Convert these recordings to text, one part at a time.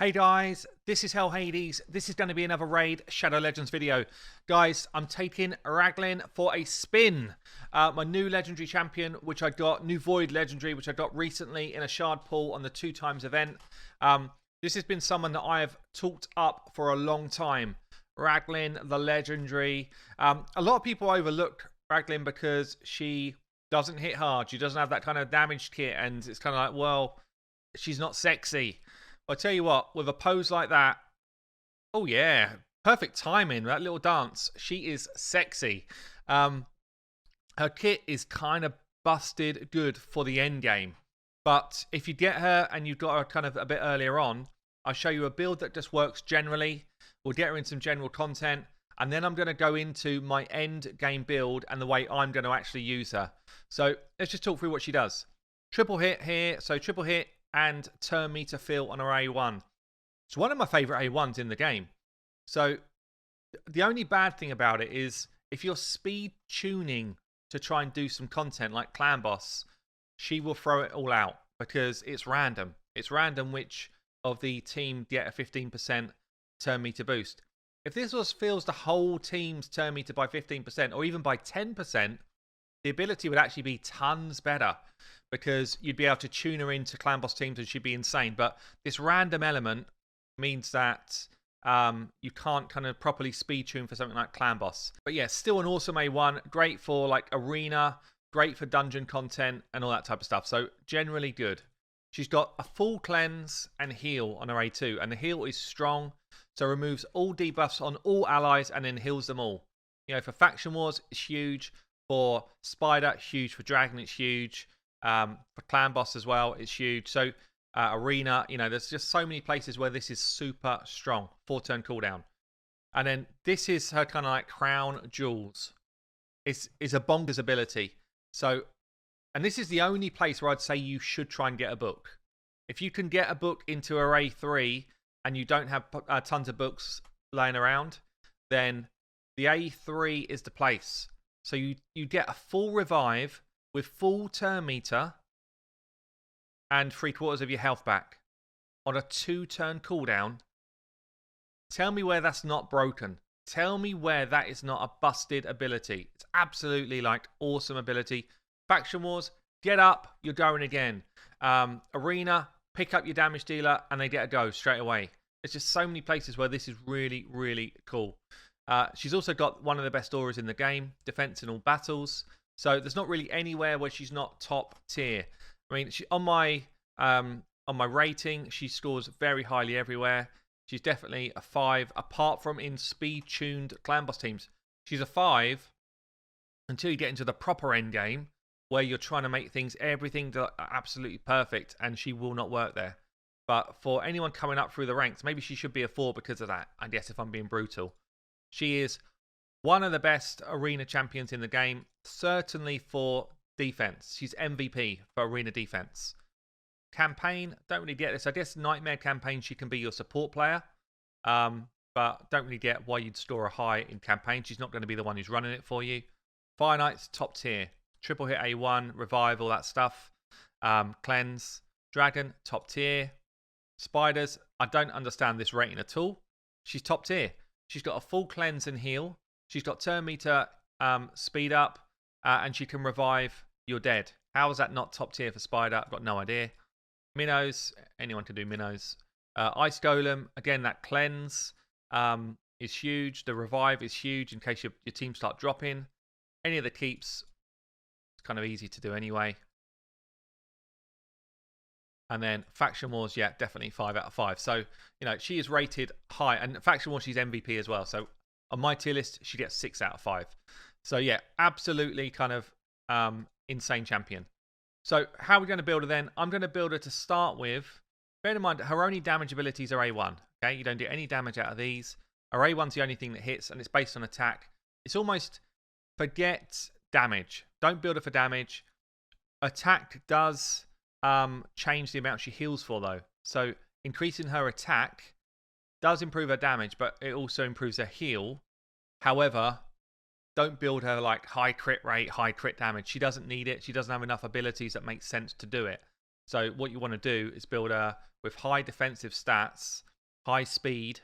Hey guys, this is Hell Hades. This is going to be another Raid Shadow Legends video. Guys, I'm taking Raglin for a spin. My new Legendary Champion, which I got, new Void Legendary, which I got recently in a Shard Pool on the 2x event. This has been someone that I have talked up for a long time. Raglin, the Legendary. A lot of people overlook Raglin because she doesn't hit hard. She doesn't have that kind of damage kit, and it's kind of like, well, she's not sexy. I'll tell you what, with a pose like that, oh yeah, perfect timing, that little dance. She is sexy. Her kit is kind of busted good for the end game. But if you get her and you've got her kind of a bit earlier on, I'll show you a build that just works generally. We'll get her in some general content. And then I'm going to go into my end game build and the way I'm going to actually use her. So let's just talk through what she does. Triple hit here. So triple hit and turn meter fill on her A1. It's one of my favourite A1s in the game. So the only bad thing about it is if you're speed tuning to try and do some content like Clan Boss, she will throw it all out because it's random. It's random which of the team get a 15% turn meter boost. If this fills the whole team's turn meter by 15% or even by 10%, the ability would actually be tons better because you'd be able to tune her into Clan Boss teams and she'd be insane. But this random element means that you can't kind of properly speed tune for something like Clan Boss. But yeah, still an awesome A1. Great for like arena, great for dungeon content and all that type of stuff. So generally good. She's got a full cleanse and heal on her A2. And the heal is strong. So removes all debuffs on all allies and then heals them all. You know, for Faction Wars, it's huge. For Spider, huge. For Dragon, it's huge. For Clan Boss as well, it's huge. So Arena, you know, there's just so many places where this is super strong. 4-turn cooldown. And then this is her kind of like crown jewels. It's a bonkers ability. So, and this is the only place where I'd say you should try and get a book. If you can get a book into her A3 and you don't have tons of books laying around, then the A3 is the place. So you get a full revive with full turn meter and 3/4 of your health back on a 2-turn cooldown. Tell me where that's not broken. Tell me where that is not a busted ability. It's absolutely like awesome ability. Faction Wars, get up, you're going again. Arena, pick up your damage dealer and they get a go straight away. There's just so many places where this is really, really cool. She's also got one of the best auras in the game, defense in all battles. So there's not really anywhere where she's not top tier. I mean, on my rating, she scores very highly everywhere. She's definitely a 5, apart from in speed-tuned Clan Boss teams. She's a 5 until you get into the proper end game, where you're trying to make everything absolutely perfect, and she will not work there. But for anyone coming up through the ranks, maybe she should be a 4 because of that, I guess, if I'm being brutal. She is one of the best arena champions in the game, certainly for defense. She's MVP for arena defense. Campaign, don't really get this. I guess Nightmare campaign, she can be your support player. But don't really get why you'd score a high in campaign. She's not going to be the one who's running it for you. Finite's top tier. Triple hit A1, revive, all that stuff. Cleanse. Dragon, top tier. Spiders, I don't understand this rating at all. She's top tier. She's got a full cleanse and heal. She's got turn meter speed up. And she can revive your dead. How is that not top tier for Spider? I've got no idea. Minnows, anyone can do minnows. Ice Golem, again, that cleanse is huge. The revive is huge in case your team start dropping. Any of the keeps, it's kind of easy to do anyway. And then Faction Wars, yeah, definitely 5 out of 5. So, you know, she is rated high. And Faction Wars, she's MVP as well. So on my tier list, she gets 6 out of 5. So yeah, absolutely kind of insane champion. So how are we going to build her then? I'm going to build her to start with. Bear in mind, her only damage abilities are A1. Okay, you don't get any damage out of these. Her A1's the only thing that hits, and it's based on attack. It's almost forget damage. Don't build her for damage. Attack does change the amount she heals for, though. So increasing her attack does improve her damage, but it also improves her heal. However, don't build her like high crit rate, high crit damage. She doesn't need it. She doesn't have enough abilities that make sense to do it. So what you want to do is build her with high defensive stats high speed,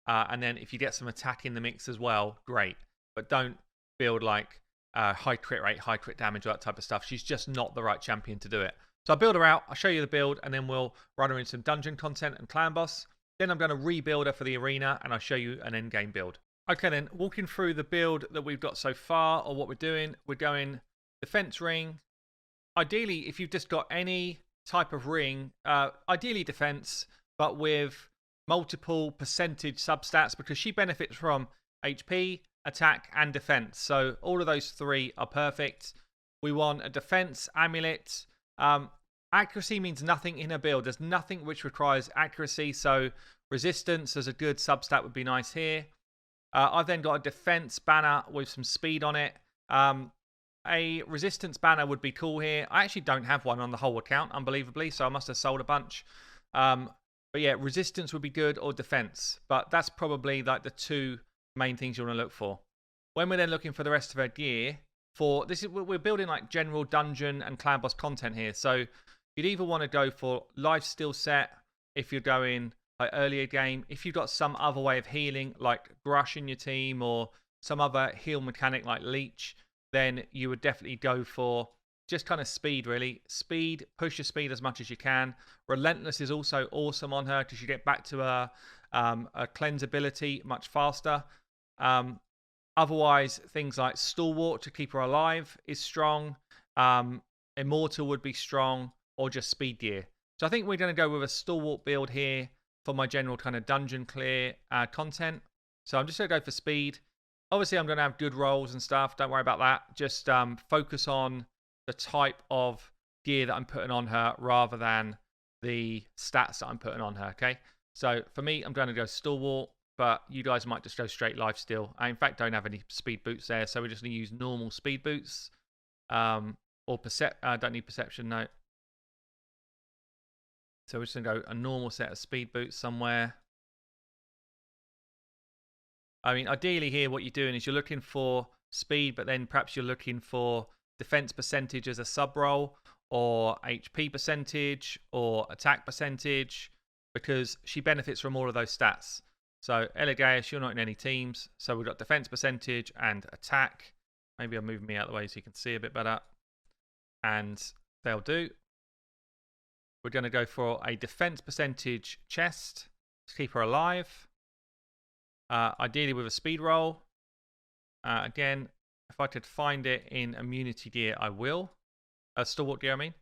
and then if you get some attack in the mix as well, great. But don't build like high crit rate, high crit damage, all that type of stuff. She's just not the right champion to do it. So I'll build her out, I'll show you the build, and then we'll run her in some dungeon content and clan boss. Then I'm going to rebuild her for the arena, and I'll show you an end game build. Okay then, walking through the build that we've got so far, or what we're doing, we're going defense ring. Ideally, if you've just got any type of ring, ideally defense, but with multiple percentage substats, because she benefits from HP, attack, and defense. So all of those three are perfect. We want a defense amulet. Accuracy means nothing in a build. There's nothing which requires accuracy, so resistance as a good substat would be nice here. I've then got a defense banner with some speed on it. A resistance banner would be cool here. I actually don't have one on the whole account, unbelievably, so I must have sold a bunch. But yeah, resistance would be good, or defense. But that's probably like the two main things you want to look for. When we're then looking for the rest of our gear, we're building like general dungeon and clan boss content here. So you'd either want to go for lifesteal set if you're going like earlier game. If you've got some other way of healing, like Grush in your team, or some other heal mechanic like Leech, then you would definitely go for just kind of speed, really. Speed, push your speed as much as you can. Relentless is also awesome on her because you get back to a cleanse ability much faster. Otherwise, things like Stalwart to keep her alive is strong. Immortal would be strong, or just speed gear. So I think we're going to go with a Stalwart build here for my general kind of dungeon clear content. So I'm just going to go for speed. Obviously, I'm going to have good rolls and stuff. Don't worry about that. Just focus on the type of gear that I'm putting on her rather than the stats that I'm putting on her, okay? So for me, I'm going to go Stalwart, but you guys might just go straight lifesteal. I, in fact, don't have any speed boots there, so we're just going to use normal speed boots. Or don't need perception, no. So we're just going to go a normal set of speed boots somewhere. I mean, ideally here, what you're doing is you're looking for speed, but then perhaps you're looking for defense percentage as a sub role, or HP percentage, or attack percentage, because she benefits from all of those stats. So Elegaeus, you're not in any teams, so we've got defense percentage and attack. Maybe I'll move me out of the way so you can see a bit better. And they'll do. We're going to go for a defense percentage chest to keep her alive. Ideally with a speed roll. Again, if I could find it in immunity gear, I will. Stalwart gear, I mean.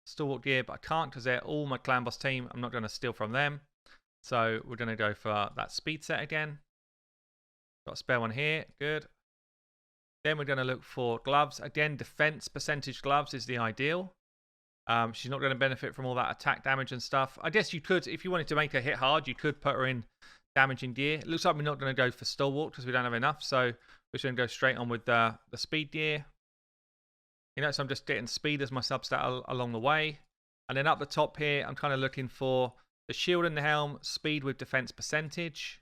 Stalwart gear, but I can't because they're all my clan boss team. I'm not going to steal from them. So we're going to go for that speed set again. Got a spare one here. Good. Then we're going to look for gloves. Again, defense percentage gloves is the ideal. She's not going to benefit from all that attack damage and stuff. I guess you could, if you wanted to make her hit hard, you could put her in damaging gear. It looks like we're not going to go for Stalwart because we don't have enough. So we're just going to go straight on with the speed gear. You know, so I'm just getting speed as my substat along the way. And then up the top here, I'm kind of looking for the shield and the helm, speed with defense percentage.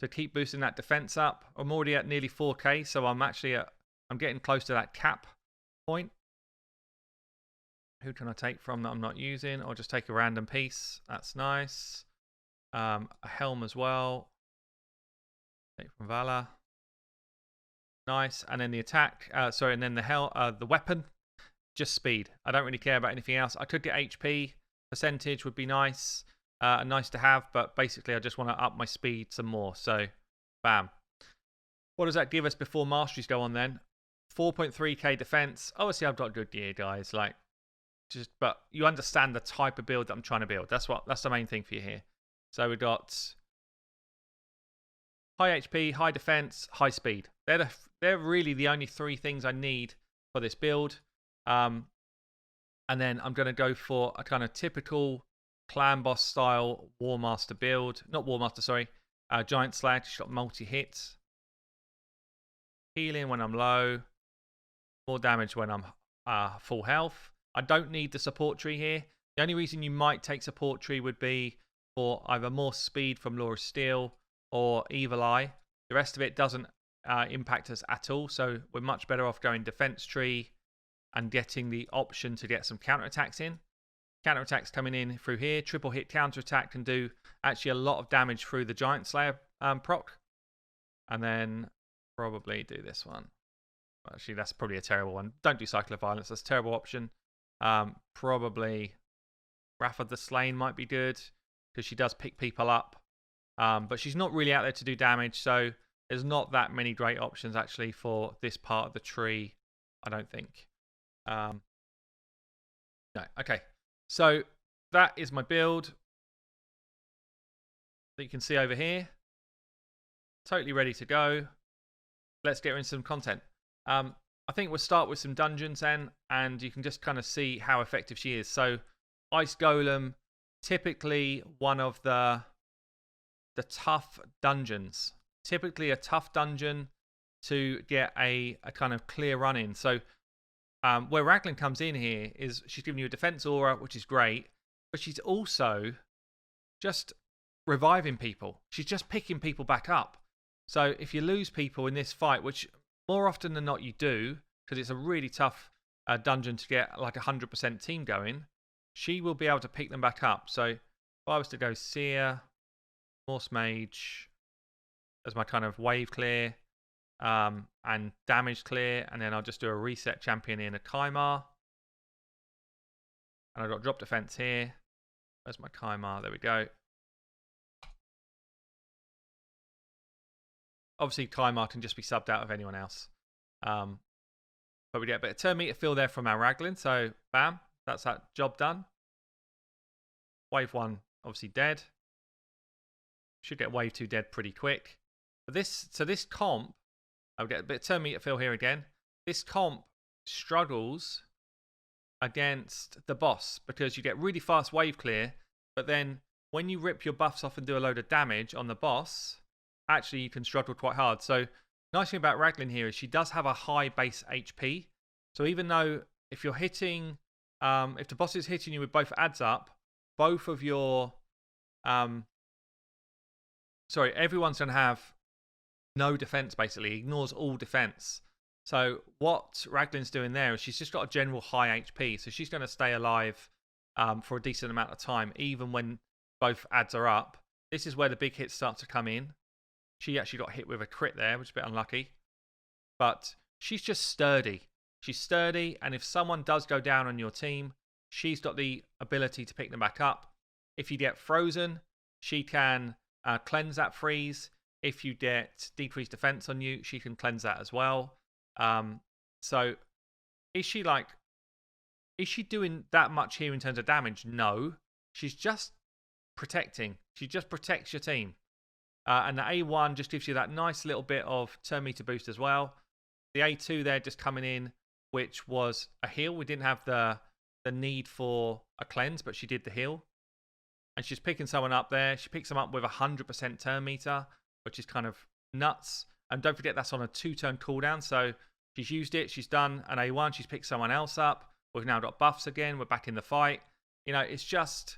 To keep boosting that defense up. I'm already at nearly 4k, so I'm getting close to that cap point. Who can I take from that I'm not using? I'll just take a random piece. That's nice. A helm as well. Take from Valor. Nice. And then the attack. And then the weapon. Just speed. I don't really care about anything else. I could get HP. Percentage would be nice. Nice to have. But basically, I just want to up my speed some more. So, bam. What does that give us before masteries go on then? 4.3k defense. Obviously, I've got good gear, guys. But you understand the type of build that I'm trying to build. That's the main thing for you here. So we've got high HP, high defense, high speed. They're really the only three things I need for this build. And then I'm going to go for a kind of typical clan boss style War Master build. Not War Master, sorry. Giant Slag. She's got multi-hits. Healing when I'm low. More damage when I'm full health. I don't need the support tree here. The only reason you might take support tree would be for either more speed from Law of Steel or Evil Eye. The rest of it doesn't impact us at all, so we're much better off going defense tree and getting the option to get some counterattacks in. counterattacks coming in through here. Triple hit counterattack can do actually a lot of damage through the Giant Slayer proc. And then probably do this one. Actually, that's probably a terrible one. Don't do Cycle of Violence. That's a terrible option. Probably Wrath of the Slain might be good because she does pick people up. But she's not really out there to do damage, so there's not that many great options actually for this part of the tree, I don't think. No, okay. So that is my build that you can see over here. Totally ready to go. Let's get into some content. I think we'll start with some dungeons then, and you can just kind of see how effective she is. So Ice Golem, typically one of the tough dungeons. Typically a tough dungeon to get a kind of clear run in. So where Raglin comes in here is she's giving you a defense aura, which is great, but she's also just reviving people. She's just picking people back up. So if you lose people in this fight, which more often than not you do, because it's a really tough dungeon to get like 100% team going, she will be able to pick them back up. So if I was to go Seer, Morse Mage as my kind of wave clear and damage clear, and then I'll just do a reset champion in a Kaimar. And I've got drop defense here. Where's my Kaimar? There we go. Obviously, Kaimar can just be subbed out of anyone else. But we get a bit of turn meter fill there from our Raglin. So, bam, that's that job done. Wave 1, obviously dead. Should get wave 2 dead pretty quick. But this comp, I'll get a bit of turn meter fill here again. This comp struggles against the boss because you get really fast wave clear, but then when you rip your buffs off and do a load of damage on the boss, actually you can struggle quite hard. So nice thing about Raglin here is she does have a high base HP. So even though if you're hitting, if the boss is hitting you with both adds up, both of your, everyone's going to have no defense basically, ignores all defense. So what Raglin's doing there is she's just got a general high HP. So she's going to stay alive for a decent amount of time, even when both adds are up. This is where the big hits start to come in. She actually got hit with a crit there, which is a bit unlucky. But she's just sturdy. She's sturdy, and if someone does go down on your team, she's got the ability to pick them back up. If you get frozen, she can cleanse that freeze. If you get decreased defense on you, she can cleanse that as well. So is she doing that much here in terms of damage? No. She's just protecting. She just protects your team. And the A1 just gives you that nice little bit of turn meter boost as well. The A2 there just coming in, which was a heal. We didn't have the need for a cleanse, but she did the heal. And she's picking someone up there. She picks them up with 100% turn meter, which is kind of nuts. And don't forget that's on a 2-turn cooldown. So she's used it. She's done an A1. She's picked someone else up. We've now got buffs again. We're back in the fight. You know, it's just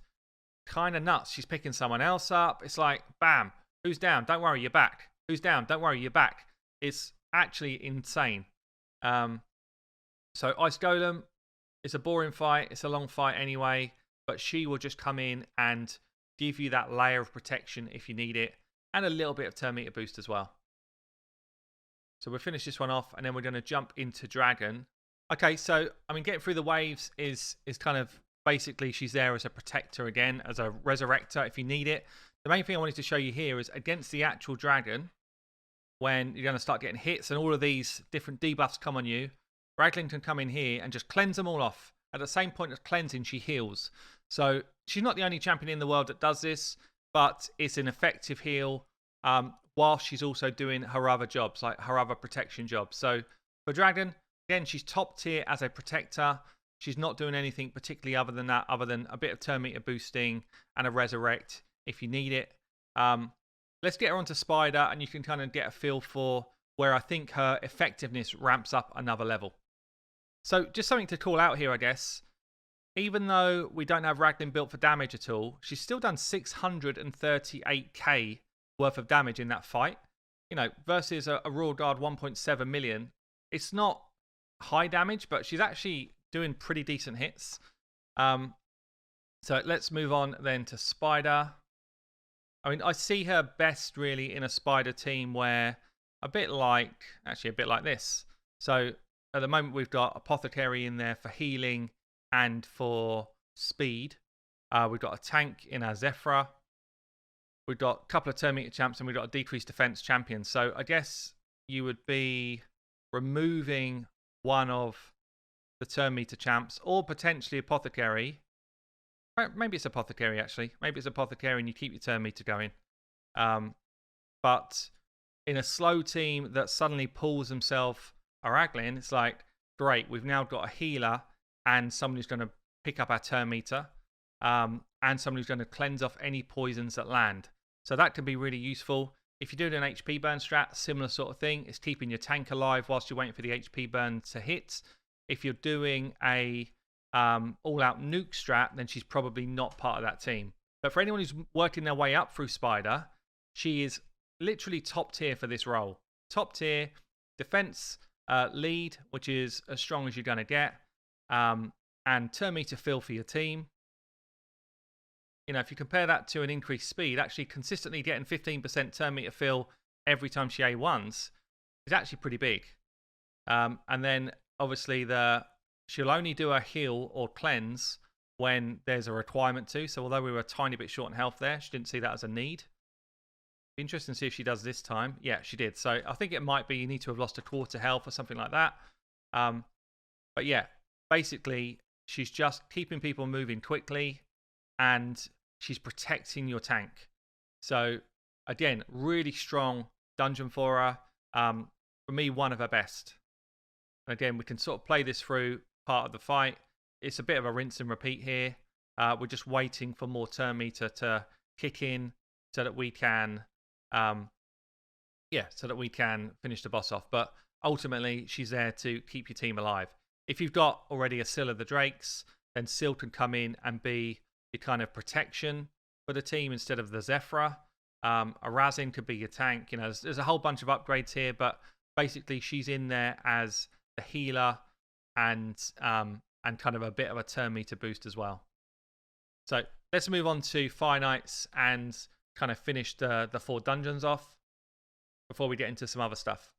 kind of nuts. She's picking someone else up. It's like, bam. Who's down? Don't worry, you're back. Who's down? Don't worry, you're back. It's actually insane. So Ice Golem, it's a boring fight. It's a long fight anyway. But she will just come in and give you that layer of protection if you need it. And a little bit of turn meter boost as well. So we'll finish this one off. And then we're going to jump into Dragon. Okay, so, I mean, getting through the waves is kind of basically she's there as a protector again. As a resurrector if you need it. The main thing I wanted to show you here is against the actual dragon, when you're going to start getting hits and all of these different debuffs come on you, Raglin can come in here and just cleanse them all off. At the same point of cleansing, she heals. So she's not the only champion in the world that does this, but it's an effective heal while she's also doing her other jobs, like her other protection jobs. So for Dragon, again, she's top tier as a protector. She's not doing anything particularly other than that, other than a bit of turn meter boosting and a resurrect if you need it. Let's get her onto Spider, and you can kind of get a feel for where I think her effectiveness ramps up another level. So just something to call out here, I guess. Even though we don't have Raglin built for damage at all, she's still done 638k worth of damage in that fight. You know, versus a Royal Guard 1.7 million. It's not high damage, but she's actually doing pretty decent hits. So let's move on then to Spider. I mean, I see her best really in a Spider team where actually a bit like this. So at the moment we've got Apothecary in there for healing and for speed. We've got a tank in our Zephyra. We've got a couple of turn meter champs and we've got a decreased defense champion. So I guess you would be removing one of the turn meter champs or potentially Apothecary. Maybe it's Apothecary actually. Maybe it's Apothecary and you keep your turn meter going. But in a slow team that suddenly pulls himself a Raglin, it's like, great, we've now got a healer and someone who's going to pick up our turn meter. And someone who's going to cleanse off any poisons that land. So that can be really useful. If you're doing an HP burn strat, similar sort of thing. It's keeping your tank alive whilst you're waiting for the HP burn to hit. If you're doing a all-out nuke strat, then she's probably not part of that team. But for anyone who's working their way up through Spider, she is literally top tier for this role. Top tier, defense lead, which is as strong as you're going to get, and turn meter fill for your team. You know, if you compare that to an increased speed, actually consistently getting 15% turn meter fill every time she A1s is actually pretty big. And then obviously she'll only do a heal or cleanse when there's a requirement to. So although we were a tiny bit short on health there, she didn't see that as a need. Be interesting to see if she does this time. Yeah, she did. So I think it might be you need to have lost a quarter health or something like that. But yeah, basically she's just keeping people moving quickly and she's protecting your tank. So again, really strong dungeon for her. For me, one of her best. And again, we can sort of play this through part of the fight. It's a bit of a rinse and repeat here. We're just waiting for more turn meter to kick in so that we can, finish the boss off. But ultimately, she's there to keep your team alive. If you've got already a Syl of the Drakes, then Syl can come in and be your kind of protection for the team instead of the Zephyra. A Razin could be your tank. You know, there's a whole bunch of upgrades here, but basically she's in there as the healer and kind of a bit of a turn meter boost as well. So let's move on to Finites and kind of finish the 4 dungeons off before we get into some other stuff.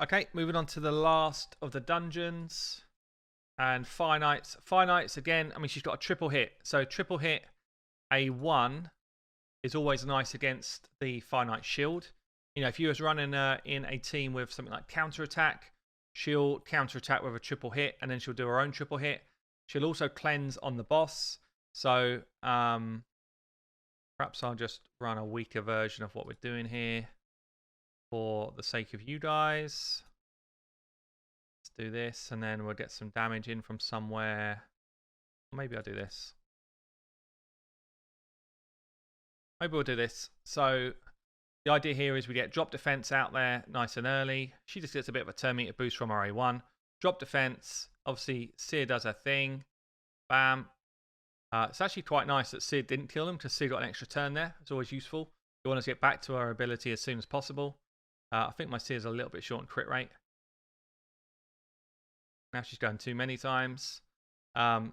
Okay, moving on to the last of the dungeons. And Finites. Finites, again, I mean, she's got a triple hit. So triple hit A1 is always nice against the Finite shield. You know, if you was running in a team with something like counterattack, she'll counterattack with a triple hit, and then she'll do her own triple hit. She'll also cleanse on the boss. So perhaps I'll just run a weaker version of what we're doing here for the sake of you guys. Let's do this, and then we'll get some damage in from somewhere. Maybe I'll do this. Maybe we'll do this. So the idea here is we get drop defense out there nice and early. She just gets a bit of a turn meter boost from her A1. Drop defense. Obviously, Seer does her thing. Bam. It's actually quite nice that Seer didn't kill him because Seer got an extra turn there. It's always useful. You want us to get back to her ability as soon as possible. I think my Seer's a little bit short on crit rate. Now she's going too many times. But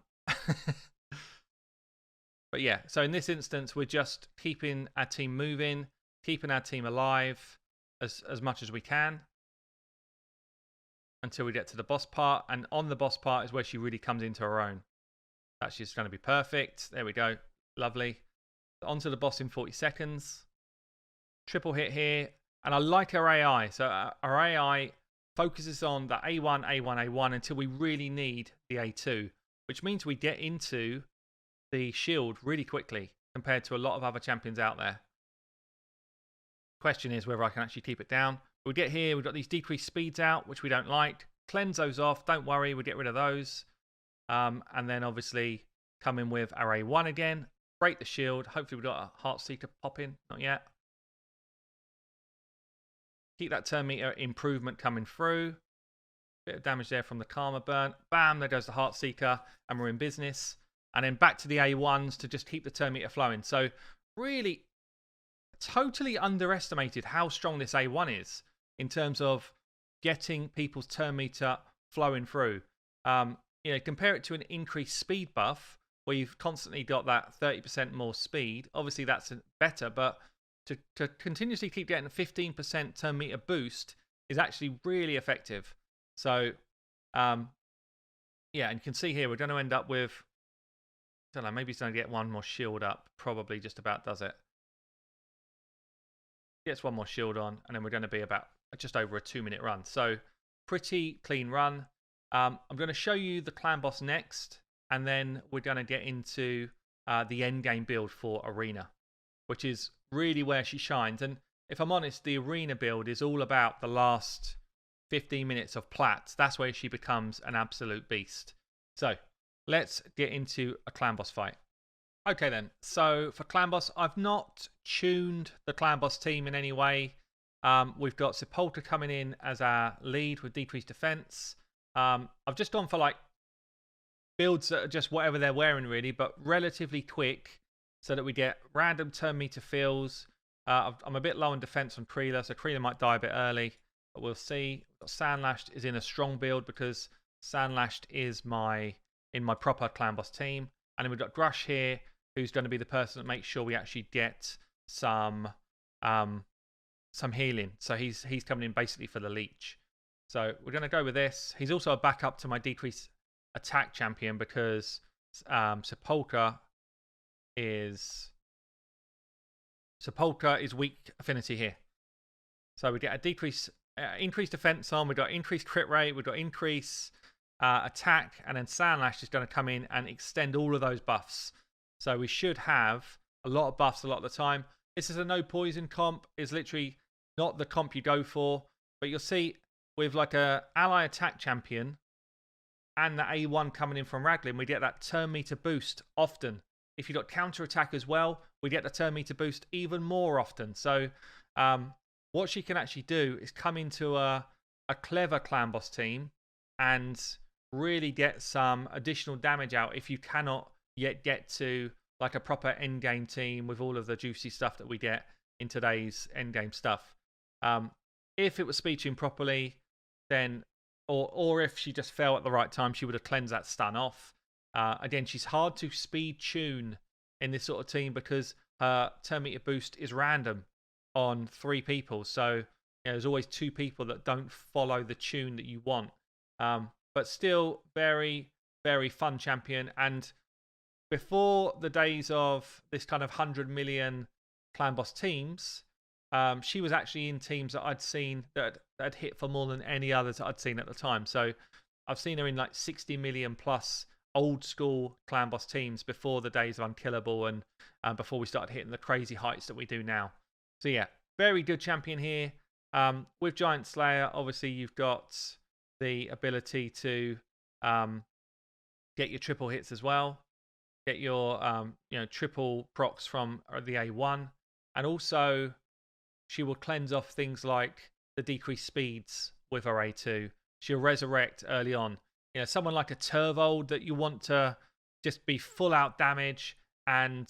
yeah, so in this instance, we're just keeping our team moving, keeping our team alive as much as we can until we get to the boss part. And on the boss part is where she really comes into her own. That's just going to be perfect. There we go. Lovely. Onto the boss in 40 seconds. Triple hit here. And I like her AI. So our AI focuses on the A1, A1, A1 until we really need the A2, which means we get into the shield really quickly compared to a lot of other champions out there. Question is whether I can actually keep it down. We get here, we've got these decreased speeds out, which we don't like. Cleanse those off. Don't worry, we'll get rid of those. And then obviously come in with our A1 again. Break the shield. Hopefully we've got a Heartseeker pop in. Not yet. Keep that turn meter improvement coming through. Bit of damage there from the Karma burn. Bam, there goes the Heartseeker, and we're in business. And then back to the A1s to just keep the turn meter flowing. So really, totally underestimated how strong this A1 is in terms of getting people's turn meter flowing through. You know, compare it to an increased speed buff. where you've constantly got that 30% more speed, obviously that's better, but to continuously keep getting a 15% turn meter boost is actually really effective. So, yeah, and you can see here, we're going to end up with, I don't know, maybe it's going to get one more shield up. Probably just about does it. Gets one more shield on, and then we're going to be about just over a 2-minute run. So, pretty clean run. I'm going to show you the clan boss next, and then we're going to get into the end game build for Arena, which is really where she shines. And if I'm honest, the Arena build is all about the last 15 minutes of Plats. That's where she becomes an absolute beast. So let's get into a clan boss fight. Okay then, so for clan boss, I've not tuned the clan boss team in any way. We've got Sepulta coming in as our lead with decreased defense. I've just gone for like builds that are just whatever they're wearing really, but relatively quick so that we get random turn meter fills. I'm a bit low on defense on Kreela, so Kreela might die a bit early, but we'll see. Sandlashed is in a strong build because Sandlashed is in my proper clan boss team. And then we've got Grush here, who's going to be the person that makes sure we actually get some healing. So he's coming in basically for the leech. So we're going to go with this. He's also a backup to my decreased attack champion because Sepulta is weak affinity here. So we get a increased defense on, we've got increased crit rate, we've got increased attack, and then Sandlash is going to come in and extend all of those buffs. So we should have a lot of buffs a lot of the time. This is a no poison comp. It's literally not the comp you go for. But you'll see with like a ally attack champion and the A1 coming in from Raglin, we get that turn meter boost often. If you've got counter attack as well, we get the turn meter boost even more often. So what she can actually do is come into a clever clan boss team and really get some additional damage out if you cannot yet get to like a proper endgame team with all of the juicy stuff that we get in today's endgame stuff. If it was speed tuned properly, then or if she just fell at the right time, she would have cleansed that stun off. Again, she's hard to speed tune in this sort of team because her turn meter boost is random on 3 people. So there's always 2 people that don't follow the tune that you want. But still very, very fun champion. And before the days of this kind of 100 million clan boss teams, she was actually in teams that I'd seen that had hit for more than any others that I'd seen at the time. So I've seen her in like 60 million plus old school clan boss teams before the days of Unkillable and before we started hitting the crazy heights that we do now. So yeah, very good champion here. With Giant Slayer, obviously you've got the ability to get your triple hits as well, get your triple procs from the A1, and also she will cleanse off things like the decreased speeds with her A2. She'll resurrect early on. Someone like a Turvold that you want to just be full out damage and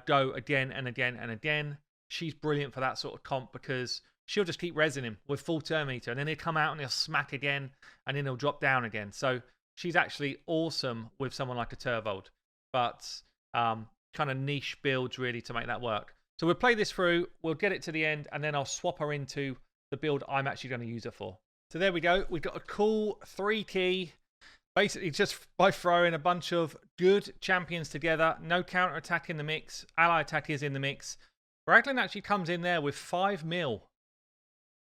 go again and again and again. She's brilliant for that sort of comp because she'll just keep resin him with full turn meter, and then he'll come out and he'll smack again, and then he'll drop down again. So she's actually awesome with someone like a Turvold, but kind of niche builds really to make that work. So we'll play this through, we'll get it to the end, and then I'll swap her into the build I'm actually going to use her for. So there we go. We've got a cool 3-key, basically just by throwing a bunch of good champions together. No counter attack in the mix. Ally attack is in the mix. Raglin actually comes in there with 5 mil.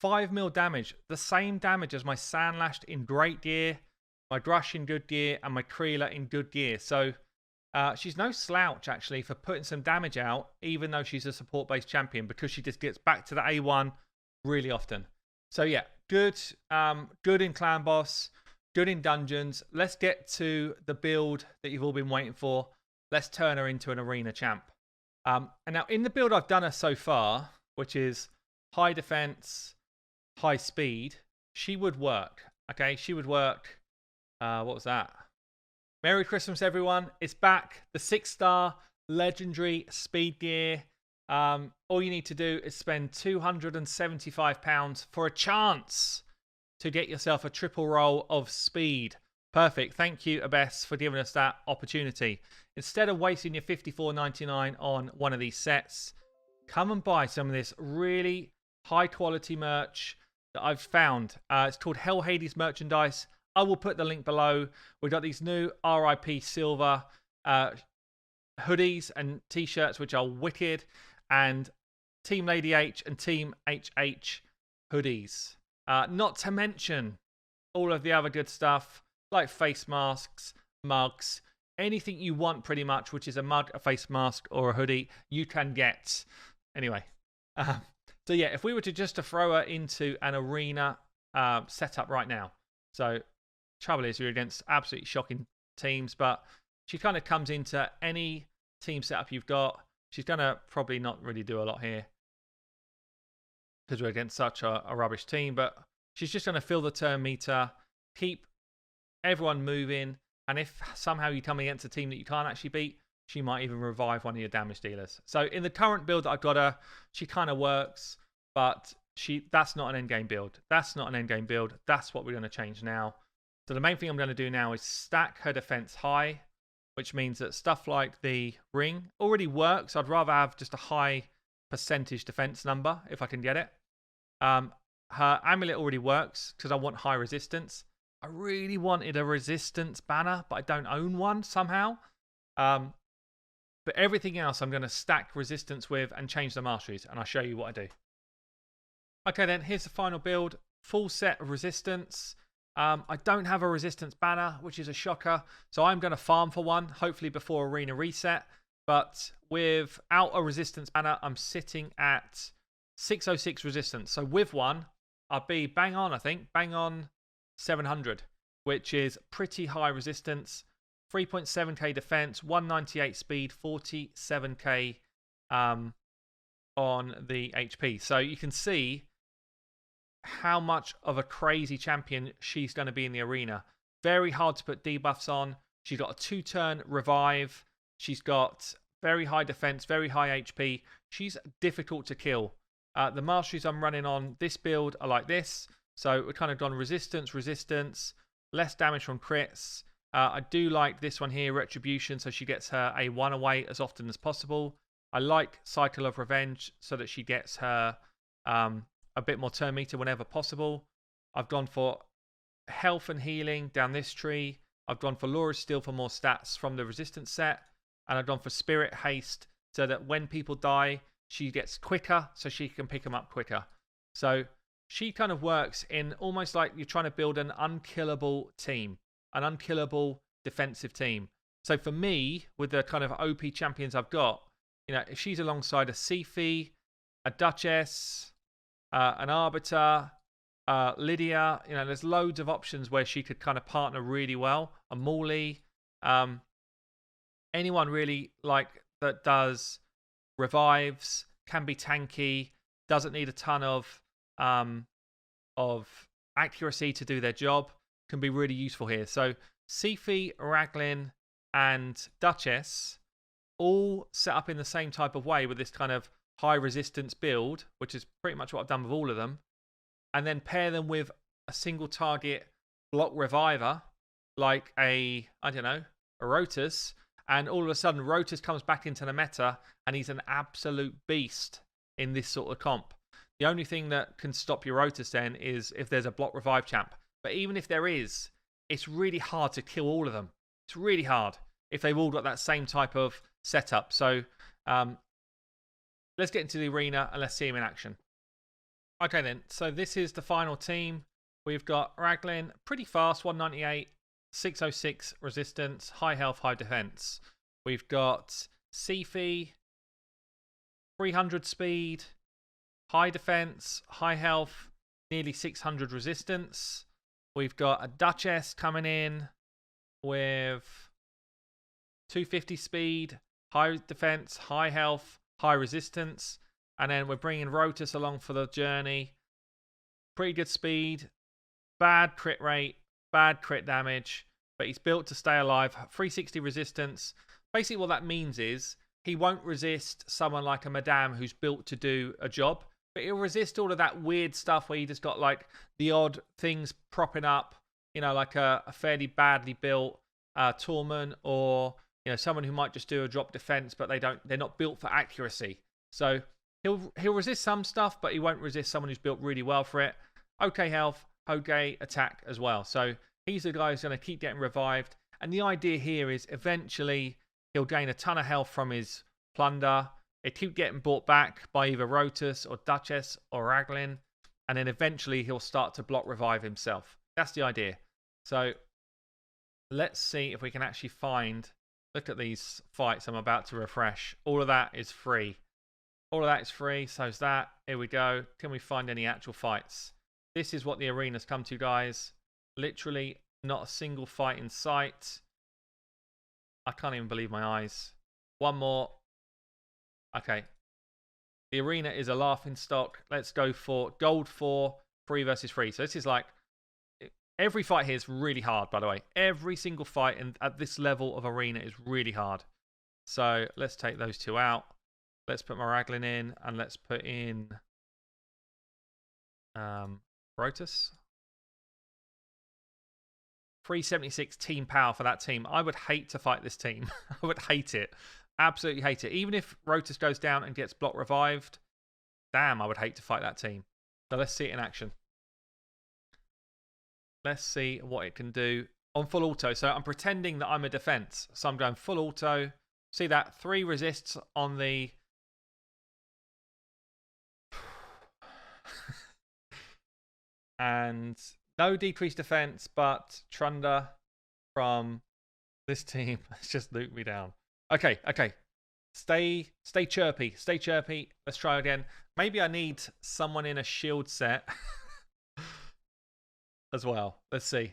5 mil damage. The same damage as my Sandlashed in great gear, my Grush in good gear, and my Kreela in good gear. So she's no slouch actually for putting some damage out, even though she's a support-based champion, because she just gets back to the A1 really often. So yeah, good. Good in clan boss. Good in dungeons. Let's get to the build that you've all been waiting for. Let's turn her into an arena champ. And now in the build I've done her so far, which is high defense, high speed, she would work. Okay, she would work. What was that? Merry Christmas, everyone. It's back. The 6-star legendary speed gear. All you need to do is spend £275 for a chance to get yourself a triple roll of speed. Perfect. Thank you, Abess, for giving us that opportunity. Instead of wasting your $54.99 on one of these sets, come and buy some of this really high quality merch that I've found. It's called Hell Hades merchandise. I will put the link below. We've got these new RIP Silver hoodies and t-shirts, which are wicked, and Team Lady H and Team HH hoodies. Not to mention all of the other good stuff like face masks, mugs, anything you want pretty much, which is a mug, a face mask, or a hoodie, you can get. Anyway, so yeah, if we were to just to throw her into an arena setup right now, so trouble is you're against absolutely shocking teams, but she kind of comes into any team setup you've got. She's going to probably not really do a lot here because we're against such a rubbish team, but she's just going to fill the turn meter, keep everyone moving, and if somehow you come against a team that you can't actually beat, she might even revive one of your damage dealers. So in the current build that I've got her, she kind of works, but that's not an endgame build. That's not an endgame build. That's what we're going to change now. So the main thing I'm going to do now is stack her defense high, which means that stuff like the ring already works. I'd rather have just a high percentage defense number if I can get it. Her amulet already works because I want high resistance. I really wanted a resistance banner, but I don't own one somehow. But everything else I'm going to stack resistance with and change the masteries, and I'll show you what I do. Okay then, here's the final build. Full set of resistance. I don't have a resistance banner, which is a shocker. So I'm going to farm for one, hopefully before arena reset. But without a resistance banner, I'm sitting at 606 resistance. So with one, I'll be bang on, I think. Bang on 700, which is pretty high resistance. 3.7k defense, 198 speed, 47k on the HP. So you can see how much of a crazy champion she's going to be in the arena. Very hard to put debuffs on. She's got a 2-turn revive. She's got very high defense, very high HP. She's difficult to kill. The masteries I'm running on this build are like this. So we've kind of gone resistance, less damage from crits. I do like this one here, Retribution, so she gets her a 1 away as often as possible. I like Cycle of Revenge so that she gets her a bit more turn meter whenever possible. I've gone for health and healing down this tree. I've gone for Laura's Steel for more stats from the resistance set. And I've gone for Spirit Haste so that when people die, she gets quicker so she can pick them up quicker. So she kind of works in almost like you're trying to build an unkillable team. An unkillable defensive team. So for me, with the kind of OP champions I've got, you know, if she's alongside a Sifi, a Duchess, an Arbiter, Lydia, you know, there's loads of options where she could kind of partner really well. A Morley, anyone really like that does revives, can be tanky, doesn't need a ton of accuracy to do their job, can be really useful here. So Sifi, Raglin, and Duchess all set up in the same type of way with this kind of high resistance build, which is pretty much what I've done with all of them, and then pair them with a single target block reviver like a Rotus, and all of a sudden Rotus comes back into the meta and he's an absolute beast in this sort of comp. The only thing that can stop your Rotus then is if there's a block revive champ. But even if there is, it's really hard to kill all of them. It's really hard if they've all got that same type of setup. So let's get into the arena and let's see him in action. Okay then, so this is the final team. We've got Raglin, pretty fast, 198, 606 resistance, high health, high defense. We've got Sifi, 300 speed, high defense, high health, nearly 600 resistance. We've got a Duchess coming in with 250 speed, high defense, high health, high resistance. And then we're bringing Rotus along for the journey. Pretty good speed, bad crit rate, bad crit damage, but he's built to stay alive. 360 resistance. Basically what that means is he won't resist someone like a Madame who's built to do a job. But he'll resist all of that weird stuff where you just got like the odd things propping up, you know, like a fairly badly built Torment, or you know, someone who might just do a drop defense, but they're not built for accuracy. So he'll resist some stuff, but he won't resist someone who's built really well for it. Okay health, okay attack as well. So he's the guy who's going to keep getting revived. And the idea here is eventually he'll gain a ton of health from his plunder. It keep getting brought back by either Rotus or Duchess or Raglin. And then eventually he'll start to block revive himself. That's the idea. So let's see if we can actually find... Look at these fights I'm about to refresh. All of that is free. All of that is free. So's that. Here we go. Can we find any actual fights? This is what the arena's come to, guys. Literally not a single fight in sight. I can't even believe my eyes. One more. Okay. The arena is a laughing stock. Let's go for gold 4, free versus free. So this is like... Every fight here is really hard, by the way. Every single fight at this level of arena is really hard. So let's take those two out. Let's put my Raglin in, and let's put in Rotus. 376 team power for that team. I would hate to fight this team. I would hate it. Absolutely hate it. Even if Rotus goes down and gets block revived, damn, I would hate to fight that team. So let's see it in action. Let's see what it can do on full auto. So I'm pretending that I'm a defense. So I'm going full auto. See that? 3 resists on the... and no decreased defense, but Trunder from this team has just looped me down. Okay. Stay chirpy. Stay chirpy. Let's try again. Maybe I need someone in a shield set as well. Let's see.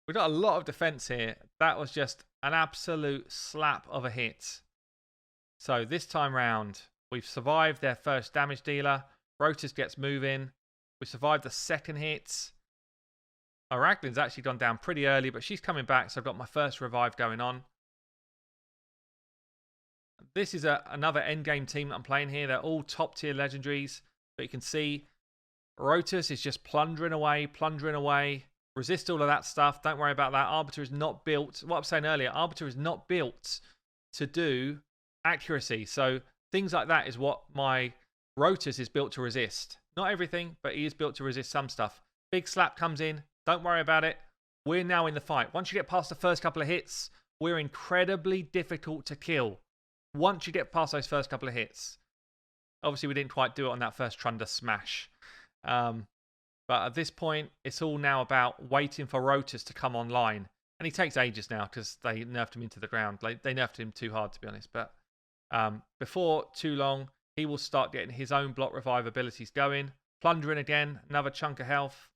We've got a lot of defense here. That was just an absolute slap of a hit. So this time round, we've survived their first damage dealer. Rotus gets moving. We survived the second hit. Raglin's actually gone down pretty early, but she's coming back, so I've got my first revive going on. This is another endgame team that I'm playing here. They're all top tier legendaries, but you can see Rotus is just plundering away. Resist all of that stuff. Don't worry about that. Arbiter is not built. What I was saying earlier, Arbiter is not built to do accuracy. So things like that is what my Rotus is built to resist. Not everything, but he is built to resist some stuff. Big slap comes in. Don't worry about it. We're now in the fight. Once you get past the first couple of hits, we're incredibly difficult to kill. Once you get past those first couple of hits. Obviously, we didn't quite do it on that first Trunder smash. But at this point, it's all now about waiting for Rotus to come online. And he takes ages now because they nerfed him into the ground. They nerfed him too hard, to be honest. But before too long, he will start getting his own block revive abilities going. Plundering again, another chunk of health.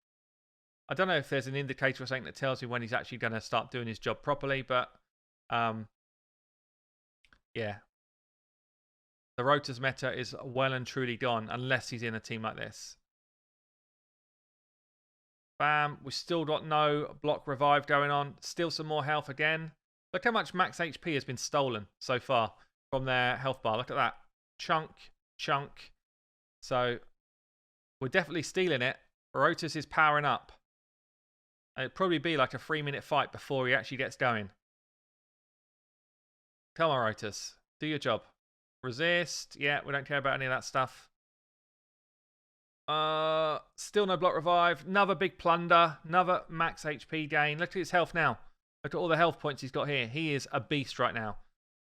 I don't know if there's an indicator or something that tells me when he's actually going to start doing his job properly. But yeah. The Rotus meta is well and truly gone unless he's in a team like this. Bam. We still got no block revive going on. Still some more health again. Look how much max HP has been stolen so far from their health bar. Look at that. Chunk. So we're definitely stealing it. Rotus is powering up. It'd probably be like a 3-minute fight before he actually gets going. Come on, Rotus. Do your job. Resist. Yeah, we don't care about any of that stuff. Still no block revive. Another big plunder. Another max HP gain. Look at his health now. Look at all the health points he's got here. He is a beast right now.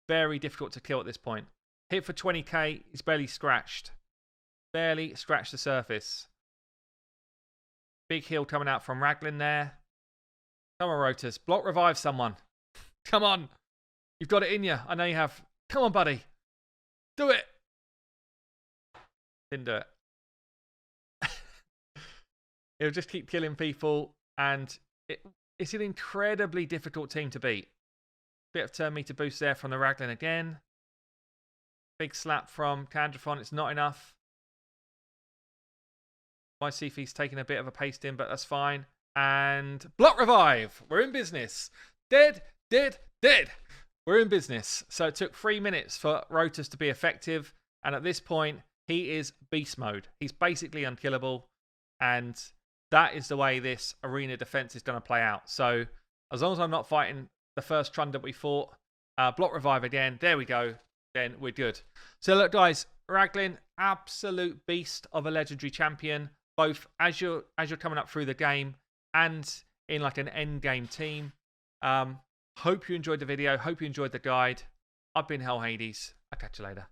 Very difficult to kill at this point. Hit for 20k. He's barely scratched. Barely scratched the surface. Big heal coming out from Raglin there. Come on, Rotus. Block revive someone. Come on. You've got it in you. I know you have. Come on, buddy. Do it. Didn't do it. He'll just keep killing people, and it's an incredibly difficult team to beat. Bit of turn meter boost there from the Raglin again. Big slap from Candrafon. It's not enough. My Sifi's taking a bit of a pasting, but that's fine. And block revive. We're in business. Dead. We're in business. So it took 3 minutes for Rotus to be effective. And at this point, he is beast mode. He's basically unkillable. And that is the way this arena defense is going to play out. So as long as I'm not fighting the first Trund that we fought, block revive again, there we go, then we're good. So look, guys, Raglin, absolute beast of a legendary champion, both as you're coming up through the game and in like an end game team. Hope you enjoyed the video. Hope you enjoyed the guide. I've been Hell Hades. I'll catch you later.